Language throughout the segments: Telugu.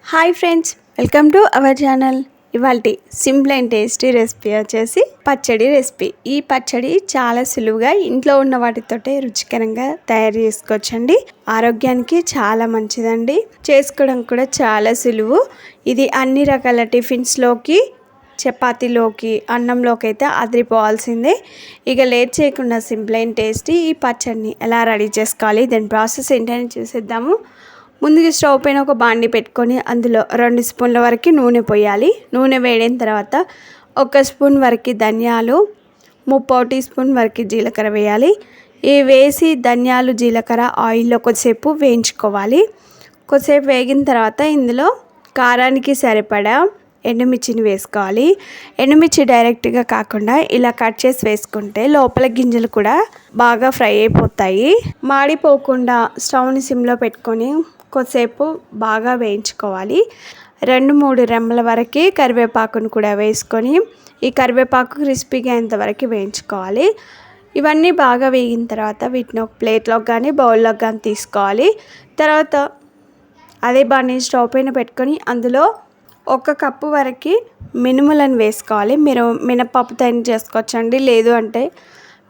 Hi friends, welcome to our channel. ఇవాల్టి సింపుల్ అండ్ టేస్టీ రెసిపీ వచ్చేసి పచ్చడి రెసిపీ. ఈ పచ్చడి చాలా సులువుగా ఇంట్లో ఉన్న వాటితోటే రుచికరంగా తయారు చేసుకోవచ్చండి. ఆరోగ్యానికి చాలా మంచిదండి. చేసుకోవడం కూడా చాలా సులువు. ఇది అన్ని రకాల టిఫిన్స్లోకి, చపాతీలోకి, అన్నంలోకి అయితే అదిరిపోవాల్సిందే. ఇక లేట్ చేయకుండా సింపుల్ అండ్ టేస్టీ ఈ పచ్చడిని ఎలా రెడీ చేసుకోవాలి, దాని ప్రాసెస్ ఏంటని చూసేద్దాము. ముందుగా స్టవ్ పైన ఒక బాండి పెట్టుకొని అందులో 2 స్పూన్ల వరకు నూనె పోయాలి. నూనె వేడిన తర్వాత 1 స్పూన్ వరకు ధనియాలు, 3/4 టీ స్పూన్ వరకు జీలకర్ర వేయాలి. ఇవి వేసి ధనియాలు, జీలకర్ర ఆయిల్లో కొద్దిసేపు వేయించుకోవాలి. కొద్దిసేపు వేగిన తర్వాత ఇందులో కారానికి సరిపడా ఎండుమిర్చిని వేసుకోవాలి. ఎండుమిర్చి డైరెక్ట్గా కాకుండా ఇలా కట్ చేసి వేసుకుంటే లోపల గింజలు కూడా బాగా ఫ్రై అయిపోతాయి. మాడిపోకుండా స్టవ్ని సిమ్లో పెట్టుకొని కొద్దిసేపు బాగా వేయించుకోవాలి. 2-3 రెమ్మల వరకు కరివేపాకును కూడా వేసుకొని ఈ కరివేపాకు క్రిస్పీగా అయ్యేంతవరకు వేయించుకోవాలి. ఇవన్నీ బాగా వేగిన తర్వాత వీటిని ఒక ప్లేట్లోకి కానీ బౌల్లోకి కానీ తీసుకోవాలి. తర్వాత అదే బాండిని స్టవ్ పైన పెట్టుకొని అందులో 1 కప్పు వరకు మినుములను వేసుకోవాలి. మీరు మినపప్పుతో అయినా చేసుకోవచ్చండి, లేదు అంటే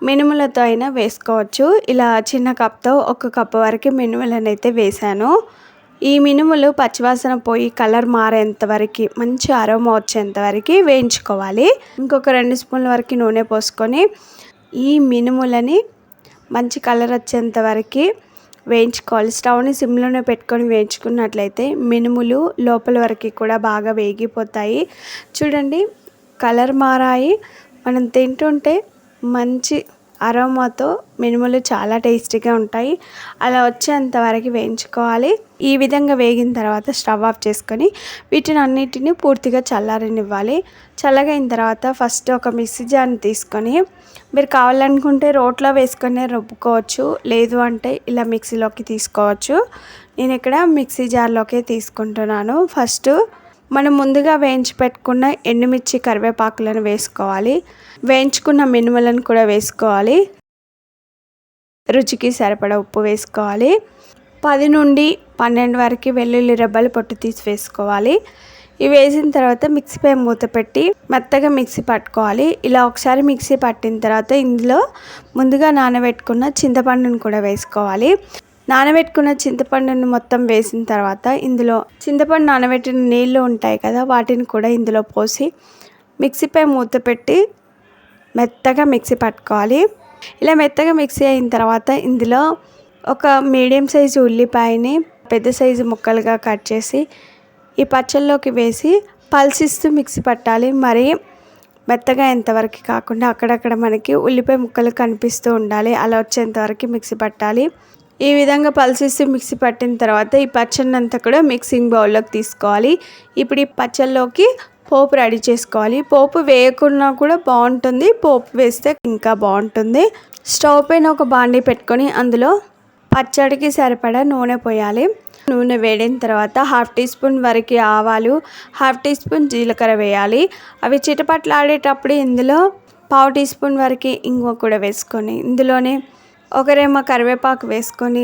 మినుములతో అయినా వేసుకోవచ్చు. ఇలా చిన్న కప్తో 1 కప్పు వరకు మినుములను అయితే వేసాను. ఈ మినుములు పచ్చివాసన పోయి కలర్ మారేంత వరకు, మంచి అరోమా వచ్చేంత వరకు వేయించుకోవాలి. ఇంకొక 2 స్పూన్ల వరకు నూనె పోసుకొని ఈ మినుములని మంచి కలర్ వచ్చేంత వరకు వేయించుకోవాలి. స్టవ్ని సిమ్లోనే పెట్టుకొని వేయించుకున్నట్లయితే మినుములు లోపల వరకు కూడా బాగా వేగిపోతాయి. చూడండి, కలర్ మారాయి. మనం తింటుంటే మంచి అరోమాతో మినుములు చాలా టేస్టీగా ఉంటాయి. అలా వచ్చేంత వరకు వేయించుకోవాలి. ఈ విధంగా వేగిన తర్వాత స్టవ్ ఆఫ్ చేసుకొని వీటిని అన్నిటిని పూర్తిగా చల్లారనివ్వాలి. చల్లగైన తర్వాత ఫస్ట్ ఒక మిక్సీ జార్ని తీసుకొని, మీరు కావాలనుకుంటే రోట్లో వేసుకొని రుబ్బుకోవచ్చు, లేదు అంటే ఇలా మిక్సీలోకి తీసుకోవచ్చు. నేను ఇక్కడ మిక్సీ జార్లోకి తీసుకుంటున్నాను. ఫస్ట్ మనం ముందుగా వేయించి పెట్టుకున్న ఎండుమిర్చి, కరివేపాకులను వేసుకోవాలి. వేయించుకున్న మినుములను కూడా వేసుకోవాలి. రుచికి సరిపడా ఉప్పు వేసుకోవాలి. 10 నుండి 12 వరకు వెల్లుల్లి రెబ్బలు పొట్టు తీసి వేసుకోవాలి. ఇవి వేసిన తర్వాత మిక్సీపై మూత పెట్టి మెత్తగా మిక్సీ పట్టుకోవాలి. ఇలా ఒకసారి మిక్సీ పట్టిన తర్వాత ఇందులో ముందుగా నానబెట్టుకున్న చింతపండును కూడా వేసుకోవాలి. నానబెట్టుకున్న చింతపండును మొత్తం వేసిన తర్వాత ఇందులో చింతపండు నానబెట్టిన నీళ్ళు ఉంటాయి కదా, వాటిని కూడా ఇందులో పోసి మిక్సీపై మూత పెట్టి మెత్తగా మిక్సీ పట్టుకోవాలి. ఇలా మెత్తగా మిక్సీ అయిన తర్వాత ఇందులో ఒక మీడియం సైజు ఉల్లిపాయని పెద్ద సైజు ముక్కలుగా కట్ చేసి ఈ పచ్చళ్ళలోకి వేసి పల్సిస్తూ మిక్సీ పట్టాలి. మరి మెత్తగా ఎంతవరకు కాకుండా అక్కడక్కడ మనకి ఉల్లిపాయ ముక్కలు కనిపిస్తూ ఉండాలి. అలా వచ్చేంతవరకు మిక్సీ పట్టాలి. ఈ విధంగా పల్సిస్తూ మిక్సీ పట్టిన తర్వాత ఈ పచ్చడిని అంతా కూడా మిక్సింగ్ బౌల్లోకి తీసుకోవాలి. ఇప్పుడు ఈ పచ్చళ్ళలోకి పోపు రెడీ చేసుకోవాలి. పోపు వేయకుండా కూడా బాగుంటుంది, పోపు వేస్తే ఇంకా బాగుంటుంది. స్టవ్ పైన ఒక బాండీ పెట్టుకొని అందులో పచ్చడికి సరిపడా నూనె పోయాలి. నూనె వేడిన తర్వాత 1/2 టీ స్పూన్ వరకు ఆవాలు, 1/2 టీ స్పూన్ జీలకర్ర వేయాలి. అవి చిటపట్లాడేటప్పుడు ఇందులో 1/2 టీ స్పూన్ వరకు ఇంగువ కూడా వేసుకొని ఇందులోనే 1 రెమ్మ కరివేపాకు వేసుకొని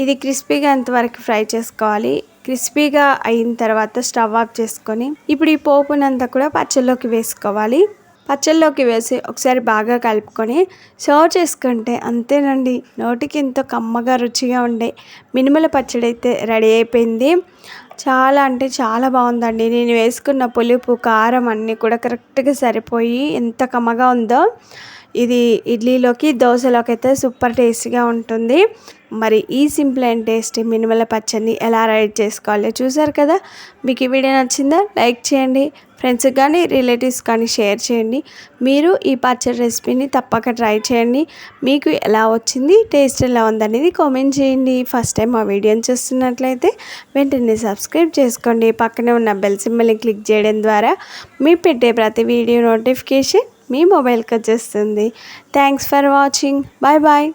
ఇది క్రిస్పీగా అంతవరకు ఫ్రై చేసుకోవాలి. క్రిస్పీగా అయిన తర్వాత స్టవ్ ఆఫ్ చేసుకొని ఇప్పుడు ఈ పోపునంతా కూడా పచ్చళ్ళలోకి వేసుకోవాలి. పచ్చళ్ళలోకి వేసి ఒకసారి బాగా కలుపుకొని సర్వ్ చేసుకుంటే అంతేనండి, నోటికి ఎంతో కమ్మగా రుచిగా ఉండే మినుముల పచ్చడి అయితే రెడీ అయిపోయింది. చాలా అంటే చాలా బాగుందండి. నేను వేసుకున్న పులుపు, కారం అన్నీ కూడా కరెక్ట్గా సరిపోయి ఎంత కమ్మగా ఉందో. ఇది ఇడ్లీలోకి, దోశలోకి అయితే సూపర్ టేస్టీగా ఉంటుంది. మరి ఈ సింపుల్ అండ్ టేస్టీ మినుముల పచ్చడిని ఎలా రెడీ చేసుకోవాలో చూసారు కదా. మీకు ఈ వీడియో నచ్చిందా? లైక్ చేయండి. ఫ్రెండ్స్కి కానీ రిలేటివ్స్ కానీ షేర్ చేయండి. మీరు ఈ పచ్చడి రెసిపీని తప్పక ట్రై చేయండి. మీకు ఎలా వచ్చింది, టేస్ట్ ఎలా ఉందనేది కామెంట్ చేయండి. ఫస్ట్ టైం మా వీడియోని చూస్తున్నట్లయితే వెంటనే సబ్స్క్రైబ్ చేసుకోండి. పక్కనే ఉన్న బెల్ సింబల్ని క్లిక్ చేయడం ద్వారా మీ పెట్టే ప్రతి వీడియో నోటిఫికేషన్ మీ మొబైల్కి వచ్చేస్తుంది. Thanks for watching. Bye bye.